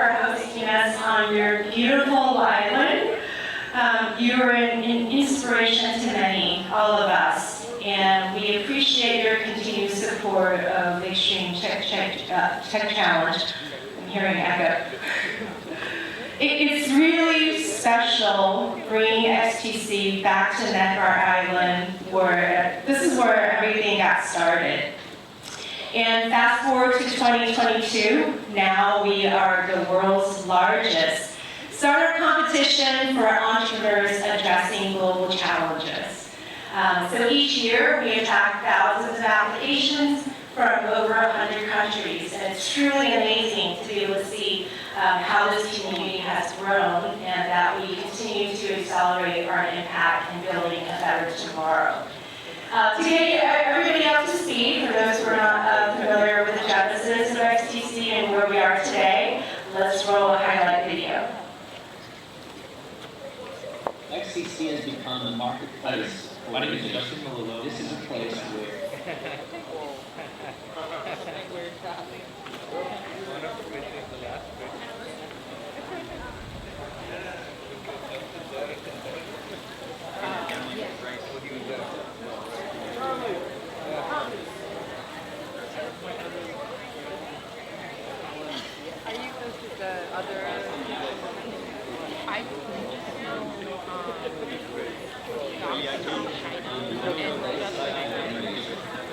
for hosting us on your beautiful island. You are an inspiration to many, all of us, and we appreciate your continued support of the Extreme Tech Challenge. I'm hearing echo. It's really special bringing XTC back to Neckerverse Island, where this is where everything got started. And fast forward to 2022, now we are the world's largest startup competition for entrepreneurs addressing global challenges. So each year we attract thousands of applications from over 100 countries, and it's truly amazing to be able to see how this community has grown and that we continue to accelerate our impact in building a better tomorrow. To get everybody up to speed, for those who are not familiar with the genesis of XTC and where we are today, let's roll a highlight video. XTC has become a marketplace. This is a place where Are you close to the other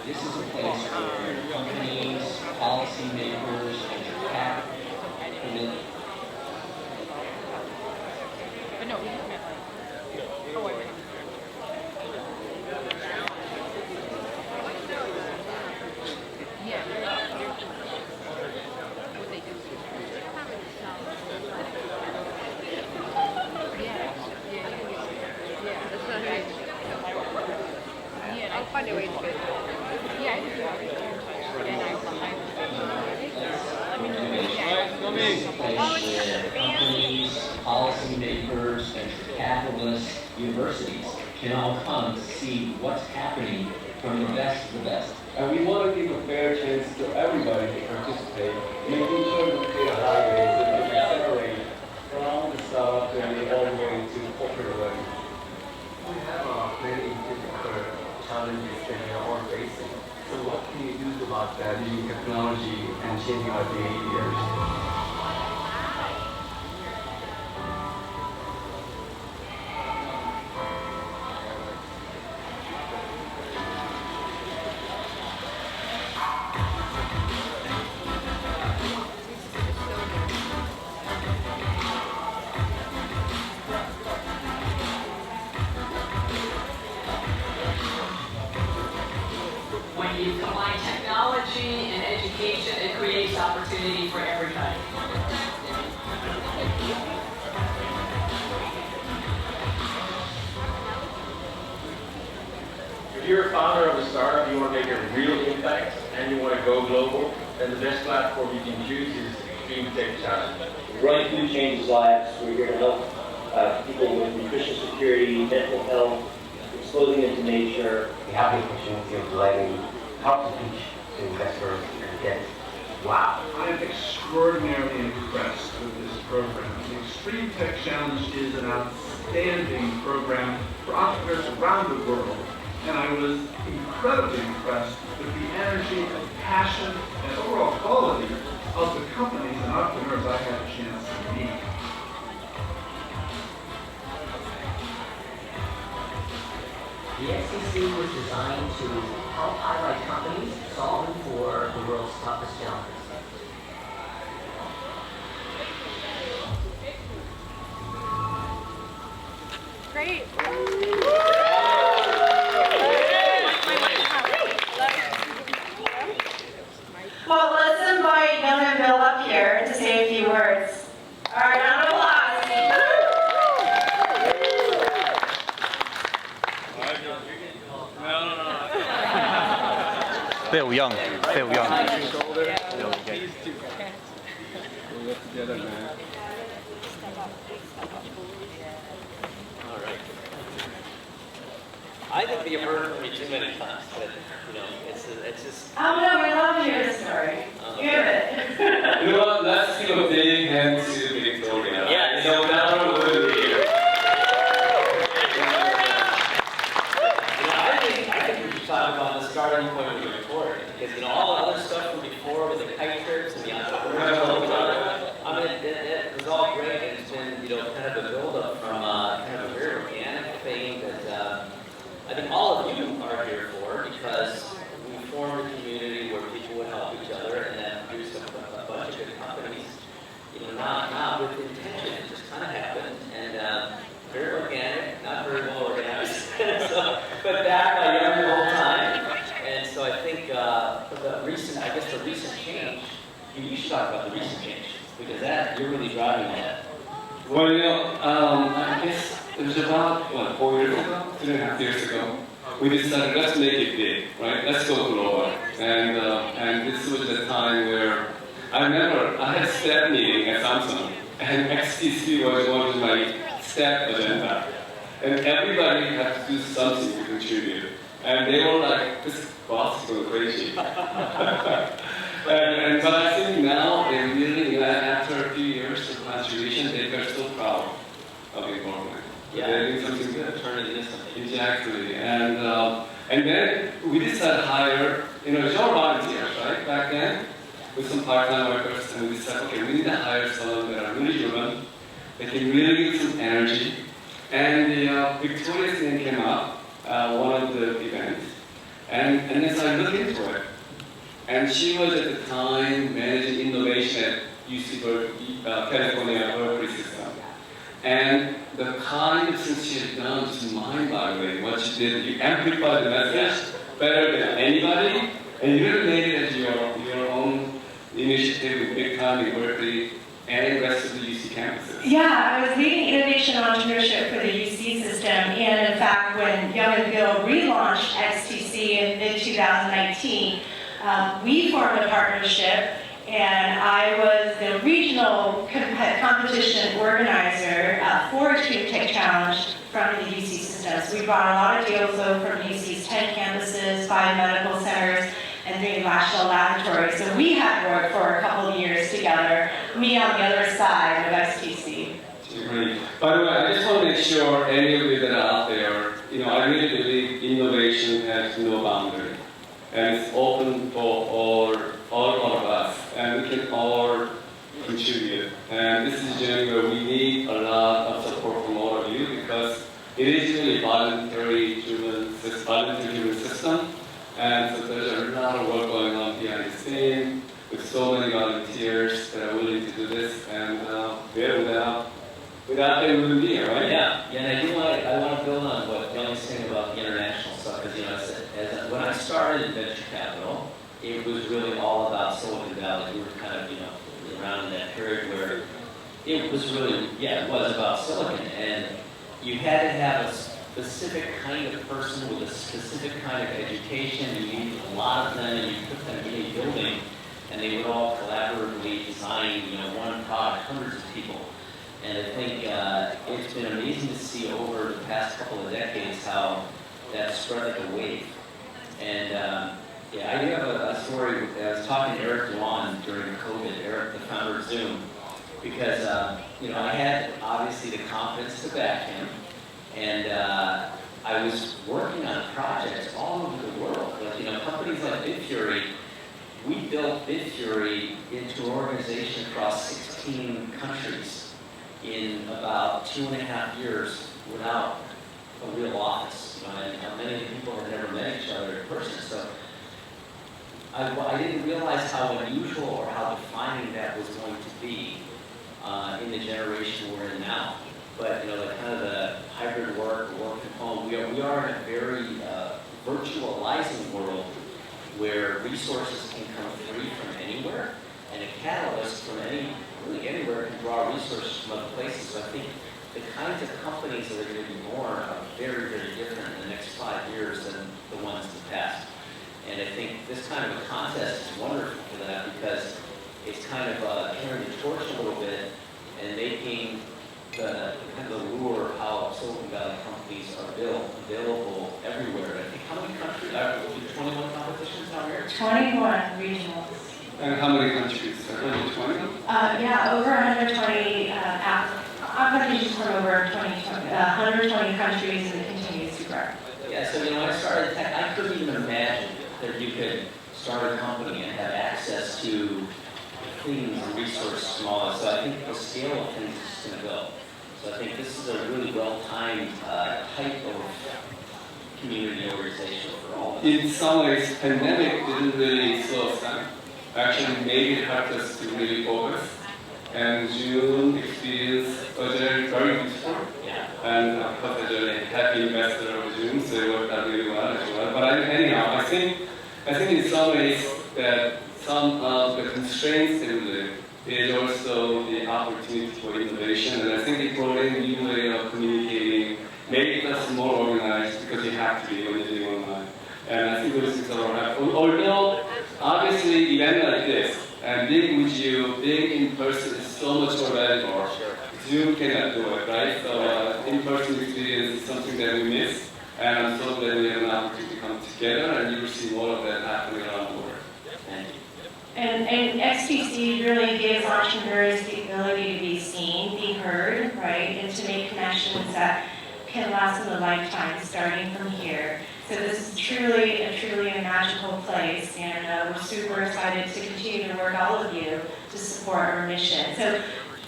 this is a place where companies, policymakers, and But no, we just meant like. Oh, wait. Yeah. What they do. Yeah, that's what it is. Yeah, I'll find a way to get it. Yeah, I do. companies, policymakers, venture capitalists, universities can all come to see what's happening from the best of the best. And we want to give a fair chance to everybody to participate, making sure that we create a highway so that we can separate from the startup journey all the way to corporate level. We have many different challenges that we are all facing. So what can you do about that using technology and changing our behaviors? When you combine technology and education, it creates opportunity for everybody. If you're a founder of a startup, you want to make a real impact, and you want to go global, then the best platform you can choose is Extreme Tech Challenge. Running food changes lives. We're here to help people with nutrition security, mental health, exposing them to nature. We have the opportunity of letting help to teach to investors and get wow. I'm extraordinarily impressed with this program. The Extreme Tech Challenge is an outstanding program for entrepreneurs around the world. And I was incredibly impressed with the energy and passion and overall quality of the companies and entrepreneurs I had a chance to meet. The XTC was designed to help highlight companies solving for the world's toughest challenges. Great. Well, let's invite Young and Bill up here to say a few words. All right, round of applause. Bill Young. Bill Young. We'll work together, man. All right. I think that you've heard me too many times, but it's just. Oh no, we love to hear the story. Give it. You know what? Let's give a big hand you should talk about the recent change, because that, you're really driving that. Well, I guess it was about, 4 years ago, 3.5 years ago, we decided, let's make it big, right? Let's go global. And this was the time where, I remember I had a staff meeting at Samsung, and XTC was one of my staff agenda. And everybody had to do something to contribute. And they were like, this boss is going crazy. But I think now, they really, after a few years of contribution, they're so proud of the involvement. Yeah. They're doing something good. Turn it into something. Exactly. And then we decided to hire, just all volunteers, right, back then, with some part-time workers, and we decided, okay, we need to hire someone that are really human, that can really give some energy. And Victoria's name came up, one of the events, and then so I looked into it. And she was at the time managing innovation at UC California Berkeley system. And the kind of things she had done was mind-boggling. What she did, you amplified the message better than anybody, and you really made it as your own initiative with big time in Berkeley and the rest of the UC campuses. Yeah, I was leading innovation entrepreneurship for the UC system, and in fact, when Young and Bill relaunched XTC in mid-2019, we formed a partnership, and I was the regional competition organizer for Extreme Tech Challenge from the UC system. So we brought a lot of deals over from UC's 10 campuses, 5 medical centers, and 3 national laboratories. So we had worked for a couple of years together, me on the other side of XTC. Great. By the way, I just want to make sure any of you that are out there, I really believe innovation has no boundary. And it's open for all of us, and we can all contribute. And this is a journey where we need a lot of support from all of you, because it is really a voluntary-driven system. And so there's a lot of work going on behind the scene with so many volunteers that are willing to do this, and without them we wouldn't be here, right? Yeah, and I want to build on what Young was saying about the international stuff, because when I started venture capital, it was really all about Silicon Valley. We were kind of around in that period where it was really it was about Silicon, and you had to have a specific kind of person with a specific kind of education. You needed a lot of them, and you put them in a building, and they would all collaboratively design one product, hundreds of people. And I think it's been amazing to see over the past couple of decades how that spread like a wave. And I do have a story. I was talking to Eric Yuan during COVID, Eric, the founder of Zoom, because I had obviously the confidence to back him, and I was working on projects all over the world. Like, companies like BitFury, we built BitFury into an organization across 16 countries in about 2.5 years without a real office. And many people had never met each other in person. So I didn't realize how unusual or how defining that was going to be in the generation we're in now. But the hybrid work from home, we are in a very virtualizing world where resources can come free from anywhere, and a catalyst from really anywhere can draw resources from other places. So I think the kinds of companies that are going to be born are very, very different in the next 5 years than the ones in the past. And I think this kind of a contest is wonderful for that, because it's kind of carrying the torch a little bit and making the kind of the lure of how Silicon Valley companies are available everywhere. I think how many countries? 21 competitions down here? 21 regionals. And how many countries? 120? Over 120 applications from over 120 countries, and it continues to grow. Yeah, so when I started tech, I couldn't even imagine that you could start a company and have access to things and resources from all that. So I think the scale of things is just going to go. So I think this is a really well-timed type of community organization for all of us. In some ways, pandemic didn't really slow us down. Actually, maybe it helped us to really focus. And Zoom experience was very useful. Yeah. And of course, as a happy investor of Zoom, so it worked out really well as well. But anyhow, I think in some ways that some of the constraints in there is also the opportunity for innovation. And I think it brought in a new way of communicating, make us more organized because you have to be when you're doing online. And I think those things are all happening. Although, obviously, event like this, and big with you, big in person is so much more valuable. Zoom cannot do it, right? So in-person experience is something that we miss. And I'm so glad we have an opportunity to come together, and you will see more of that happening around the world. Thank you. And XTC really gives entrepreneurs the ability to be seen, be heard, right, and to make connections that can last in a lifetime, starting from here. So this is truly a magical place, and we're super excited to continue to work all of you to support our mission. So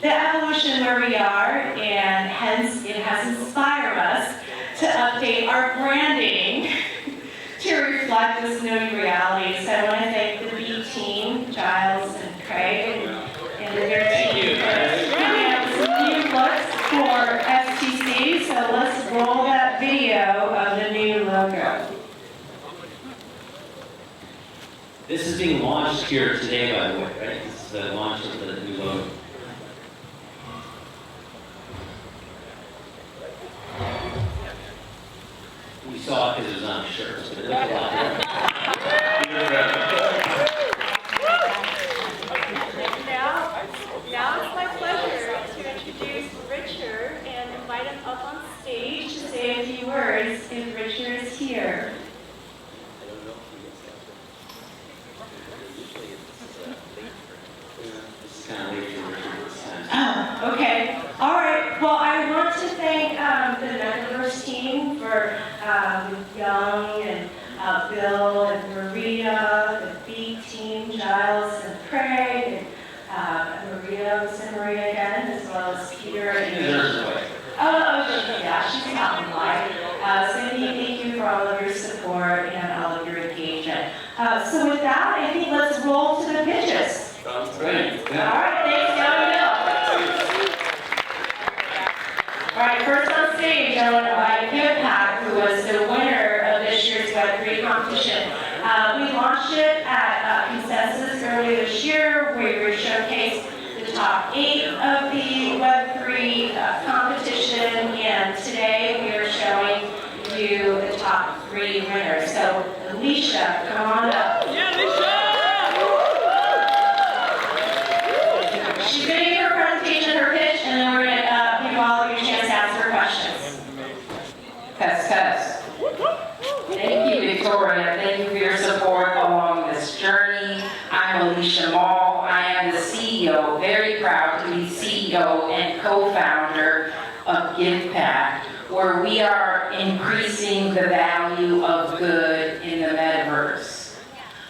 the evolution where we are, and hence it has inspired us to update our branding to reflect this new reality. So I want to thank the B team, Giles and Craig, and their team for coming up with some new looks for FTC. So let's roll that video of the new logo. This is being launched here today, by the way, right? This is the launch of the new logo. We saw it because it was on the shirts, but it looked a lot different. Now it's my pleasure to introduce Richard and invite him up on stage to say a few words if Richard is here. This is kind of late for Richard this time. Oh, okay. All right. Well, I want to thank the Neckerverse team for Young and Bill and Maria, the B team, Giles and Craig, and Maria, Maria again, as well as Peter and yeah, she's not in life. Cindy, thank you for all of your support and all of your engagement. So with that, I think let's roll to the pitches. Sounds great. All right, thanks, Young and Bill. All right, first on stage, I want to invite GivePact, who was the winner of this year's Web3 competition. We launched it at Consensus earlier this year, where we showcased the top 8 of the Web3 competition, and today we are showing you the top 3 winners. So, Alicia, come on up. Yeah, Alicia! She's going to give her presentation, her pitch, and then we're going to give all of you a chance to ask her questions. Test. Thank you, Victoria. Thank you for your support along this journey. I'm Alicia Mall. I am the CEO, very proud to be CEO and co-founder of GivePact, where we are increasing the value of good in the metaverse.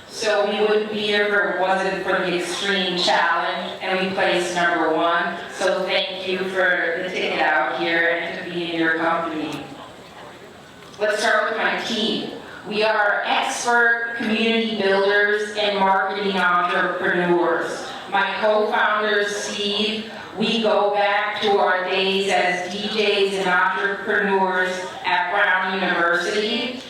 So we wouldn't be here if it wasn't for the extreme challenge, and we placed #1. So thank you for the ticket out here and to be in your company. Let's start with my team. We are expert community builders and marketing entrepreneurs. My co-founder, Steve, we go back to our days as DJs and entrepreneurs at Brown University.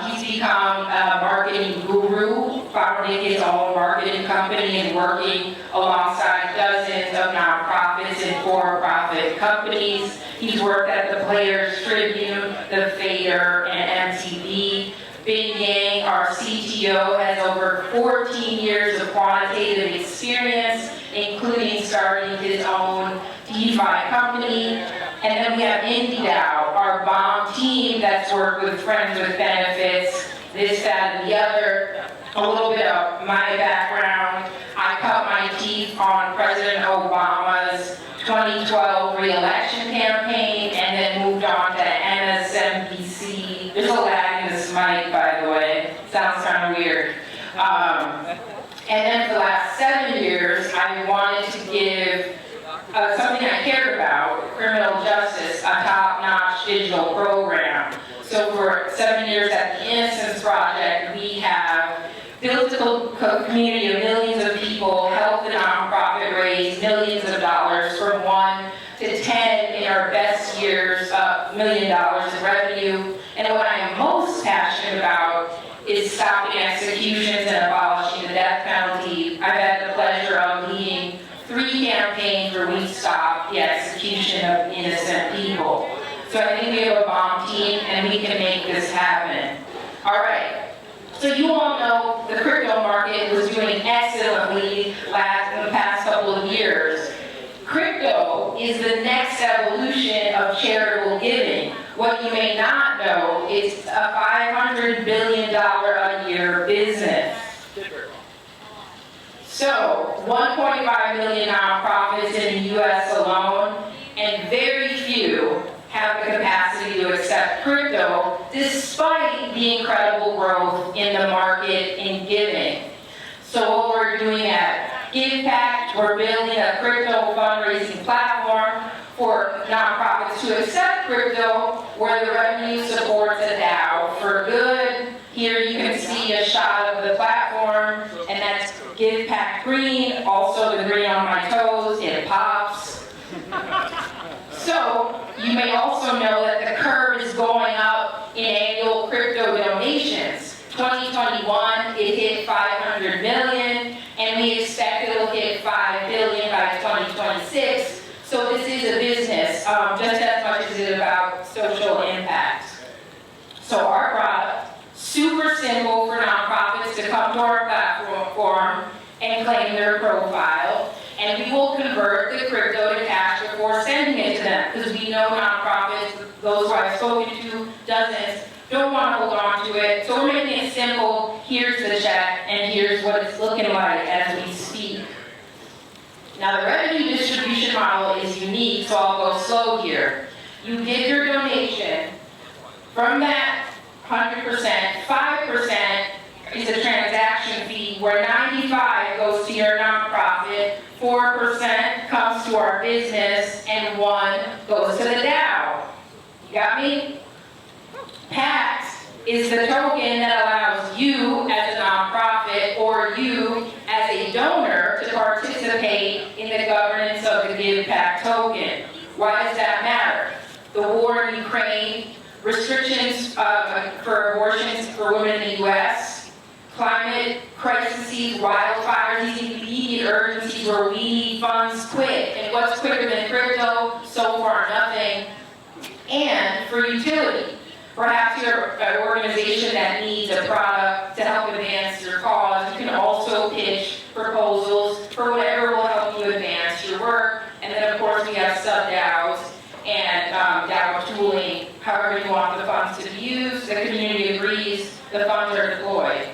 He's become a marketing guru, founding his own marketing company and working alongside dozens of nonprofits and for-profit companies. He's worked at the Players Tribune, the Fader, and MTV. Bing Yang, our CTO, has over 14 years of quantitative experience, including starting his own DeFi company. And then we have IndieDAO, our bomb team that's worked with Friends with Benefits, this, that, and the other. A little bit of my background. I cut my teeth on President Obama's 2012 re-election campaign and then moved on to MSNBC. There's a lag in this mic, by the way. Sounds kind of weird. And then for the last 7 years, I wanted to give something I cared about, criminal justice, a top-notch digital program. So for 7 years at the Innocence Project, we have built a community of millions of people, helped the nonprofit raise millions of dollars from 1 to 10 in our best years, $1 million in revenue. And what I'm most passionate about is stopping executions and abolishing the death penalty campaigns where we stop the execution of innocent people. So I think we have a bomb team and we can make this happen. All right. So you all know the crypto market was doing excellently in the past couple of years. Crypto is the next evolution of charitable giving. What you may not know is a $500 billion a year business. So 1.5 million nonprofits in the US alone, and very few have the capacity to accept crypto despite the incredible growth in the market in giving. So what we're doing at GivePact, we're building a crypto fundraising platform for nonprofits to accept crypto where the revenue supports a DAO for good. Here you can see a shot of the platform, and that's GivePact green, also the green on my toes, it pops. So, you may also know that the curve is going up in annual crypto donations. 2021, it hit 500 million, and we expect it'll hit 5 billion by 2026. So this is a business, just as much as it's about social impact. So our product, super simple for nonprofits to come to our platform and claim their profile. And we will convert the crypto to cash before sending it to them, because we know nonprofits, those who I've spoken to, dozens, don't want to hold on to it. So we're making it simple. Here's the check, and here's what it's looking like as we speak. Now the revenue distribution model is unique, so I'll go slow here. You give your donation. From that 100%, 5% is a transaction fee where 95% goes to your nonprofit, 4% comes to our business, and 1% goes to the DAO. You got me? PACT is the token that allows you as a nonprofit or you as a donor to participate in the governance of the GivePact token. Why does that matter? The war in Ukraine, restrictions for abortions for women in the US, climate crises, wildfires, these immediate urgencies where we need funds quick. And what's quicker than crypto? So far, nothing. And for utility. Perhaps you're an organization that needs a product to help advance your cause. You can also pitch proposals for whatever will help you advance your work. And then, of course, we have sub-DAOs and DAO tooling, however you want the funds to be used. The community agrees, the funds are deployed.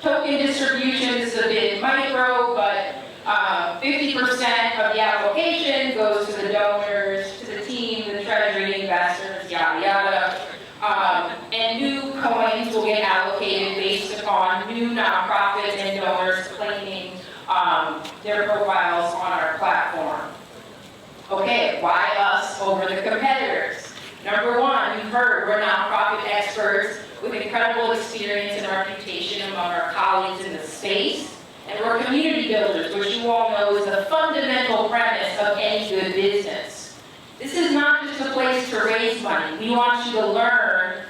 Token distribution is a bit micro, but 50% of the application goes to the donors, to the team, the treasury, investors, yada yada. And new coins will get allocated based upon new nonprofits and donors claiming their profiles on our platform. Okay, why us over the competitors? Number one, you've heard, we're nonprofit experts with incredible experience and reputation among our colleagues in the space. And we're community builders, which you all know is the fundamental premise of any good business. This is not just a place to raise money. We want you to learn.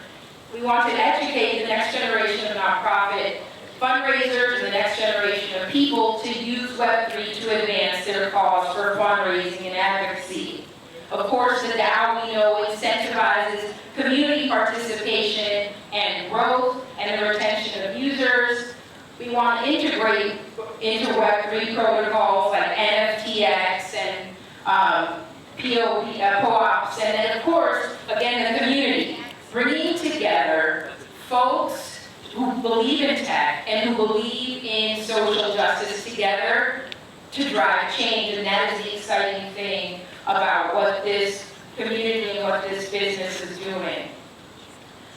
We want to educate the next generation of nonprofit fundraisers and the next generation of people to use Web3 to advance their cause for fundraising and advocacy. Of course, the DAO we know incentivizes community participation and growth and the retention of users. We want to integrate into Web3 protocols like NFTX and POPs, and then of course, again, the community. Bringing together folks who believe in tech and who believe in social justice together to drive change, and that is the exciting thing about what this community and what this business is doing.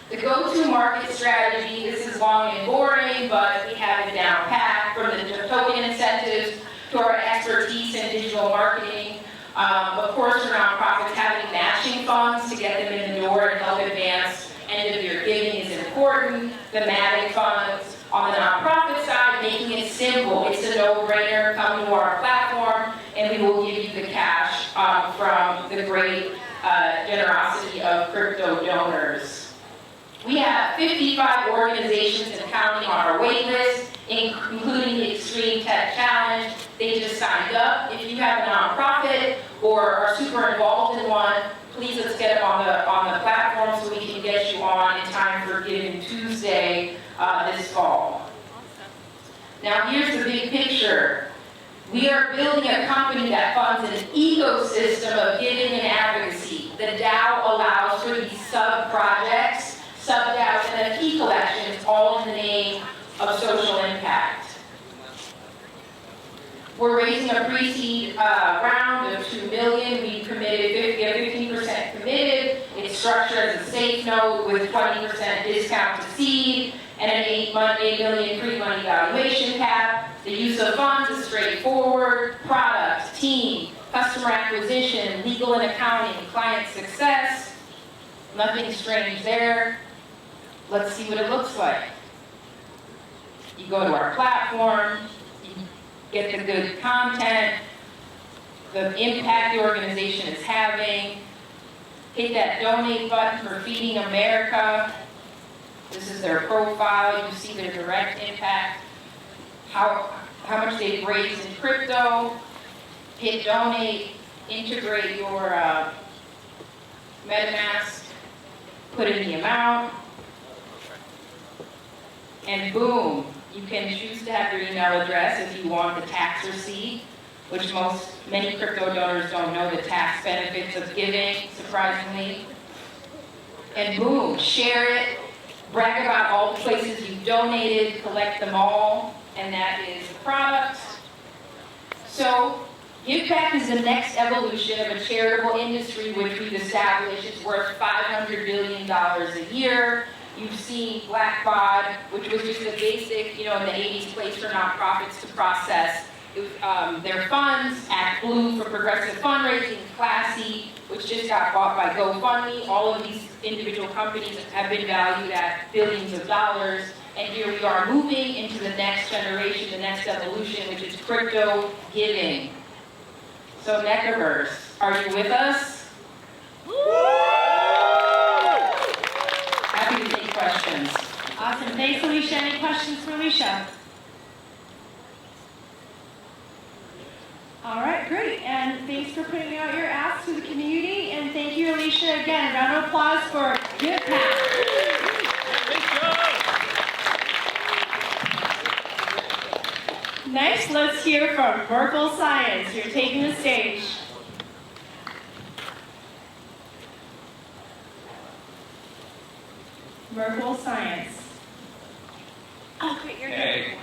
The go-to market strategy, this is long and boring, but we have it down pat, from the token incentives to our expertise in digital marketing. Of course, for nonprofits, having matching funds to get them in the door and help advance end-of-year giving is important. Thematic funds. On the nonprofit side, making it simple. It's a no-brainer. Come to our platform, and we will give you the cash from the great generosity of crypto donors. We have 55 organizations and counting on our wait list, including the Extreme Tech Challenge, they just signed up. If you have a nonprofit or are super involved in one, please let's get them on the platform so we can get you on in time for Giving Tuesday this fall. Now here's the big picture. We are building a company that funds an ecosystem of giving and advocacy. The DAO allows for these sub-projects, sub-DAOs, and then key collections, all in the name of social impact. We're raising a pre-seed round of $2 million. We committed 15% committed. It's structured as a safe note with 20% discount to seed and an $8 million pre-money valuation cap. The use of funds is straightforward. Product, team, customer acquisition, legal and accounting, client success. Nothing strange there. Let's see what it looks like. You go to our platform, you get the good content, the impact the organization is having. Hit that donate button for Feeding America. This is their profile. You see their direct impact, how much they've raised in crypto. Hit donate, integrate your MetaMask, put in the amount, and boom, you can choose to have your email address if you want the tax receipt, which many crypto donors don't know the tax benefits of giving, surprisingly. And boom, share it, brag about all the places you've donated, collect them all, and that is the product. So, GivePact is the next evolution of a charitable industry which we've established is worth $500 billion a year. You've seen BlackBod, which was just a basic, in the 80s, place for nonprofits to process their funds. ActBlue for progressive fundraising, Classy, which just got bought by GoFundMe. All of these individual companies have been valued at billions of dollars. And here we are moving into the next generation, the next evolution, which is crypto giving. So Neckerverse, are you with us? Happy to take questions. Awesome. Thanks, Alicia. Any questions for Alicia? All right, great. And thanks for putting out your ask to the community. And thank you, Alicia, again. Round of applause for GivePact. Next, let's hear from Merkle Science. You're taking the stage. Merkle Science. Oh, great, you're Hey.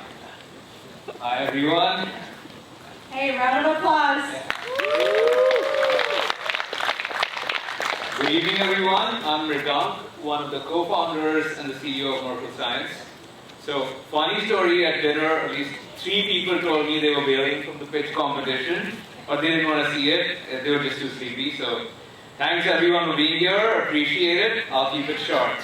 Hi, everyone. Hey, round of applause. Good evening, everyone. I'm Ritam, one of the co-founders and the CEO of Merkle Science. So, funny story at dinner, at least 3 people told me they were bailing from the pitch competition, or they didn't want to see it. They were just too sleepy. So, thanks everyone for being here. Appreciate it. I'll keep it short.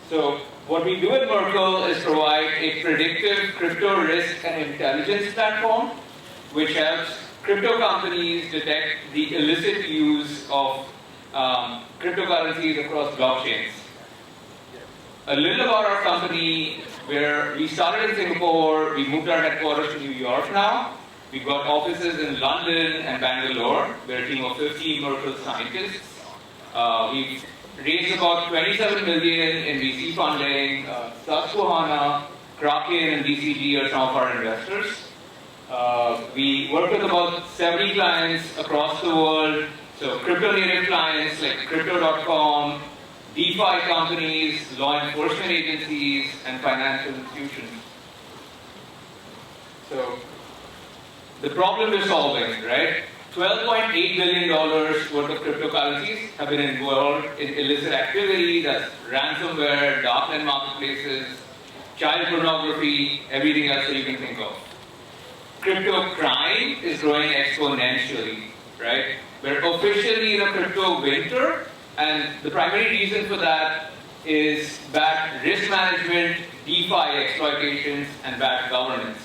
So, what we do at Merkle is provide a predictive crypto risk and intelligence platform, which helps crypto companies detect the illicit use of cryptocurrencies across blockchains. A little about our company, where we started in Singapore, we moved our headquarters to New York now. We've got offices in London and Bangalore. We're a team of 15 Merkle scientists. We've raised about 27 million in VC funding. Susquehanna, Kraken, and DCG are some of our investors. We work with about 70 clients across the world. So crypto-native clients like Crypto.com, DeFi companies, law enforcement agencies, and financial institutions. So the problem we're solving, right? $12.8 billion worth of cryptocurrencies have been involved in illicit activity, that's ransomware, darknet marketplaces, child pornography, everything else that you can think of. Crypto crime is growing exponentially, right? We're officially in a crypto winter, and the primary reason for that is bad risk management, DeFi exploitations, and bad governance.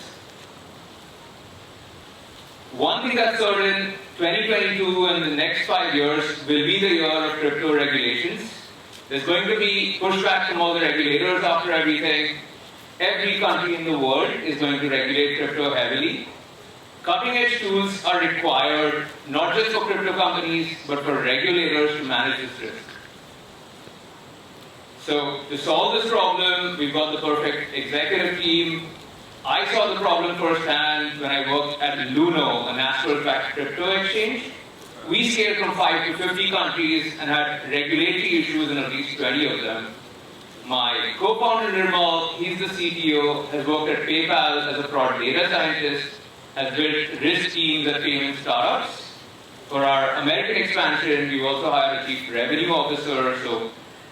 One thing that's certain, 2022 and the next 5 years will be the year of crypto regulations. There's going to be pushback from all the regulators after everything. every country in the world is going to regulate crypto heavily. Cutting-edge tools are required not just for crypto companies, but for regulators to manage this risk. So to solve this problem, we've got the perfect executive team. I saw the problem firsthand when I worked at Luno, a national-backed crypto exchange. We scaled from 5 to 50 countries and had regulatory issues in at least 20 of them. My co-founder Nirmal, he's the CTO, has worked at PayPal as a fraud data scientist, has built risk teams at payment startups. For our American expansion, we've also hired a chief revenue officer. So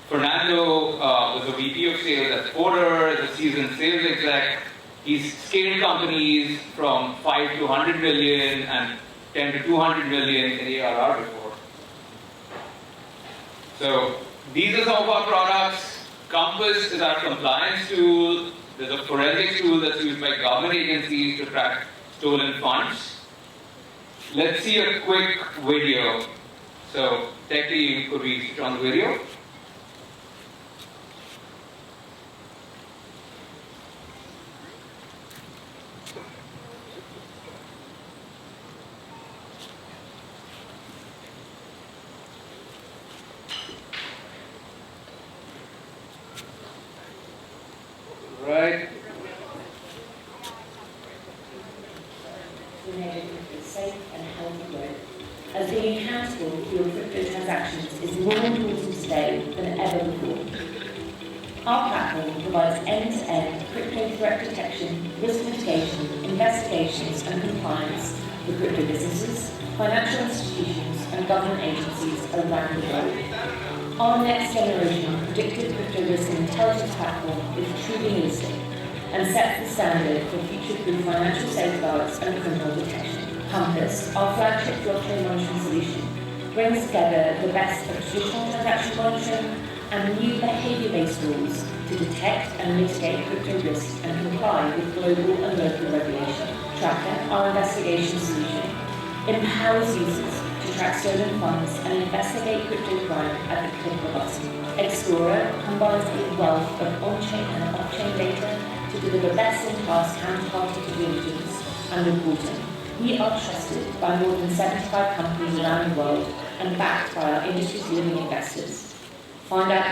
Fernando was a VP of sales at Porter, as a seasoned sales exec. He's scaled companies from 5 to 100 million and 10 to 200 million in ARR before. So these are some of our products. Compass is our compliance tool. There's a forensics tool that's used by government agencies to track stolen funds. Let's see a quick video. So, tech team, could we switch on the video? Right. Safe and healthy growth, as being accountable for your crypto transactions is more important today than ever before. Our platform provides end-to-end crypto threat detection, risk mitigation, investigations and compliance for crypto businesses, financial institutions and government agencies around the globe. Our next generation predictive crypto risk and intelligence platform is truly holistic and sets the standard for future-proof financial safeguards and criminal detection. Compass, our flagship blockchain monitoring solution, brings together the best of traditional transaction monitoring and new behavior-based rules to detect and mitigate crypto risk and comply with global and local regulation. Tracker, our investigation solution, empowers users to track stolen funds and investigate crypto crime at the click of a button. Explorer combines a wealth of on-chain and off-chain data to deliver best-in-class counterparty due diligence and reporting. We are trusted by more than 75 companies around the world and backed by our industry's leading investors. Find out more.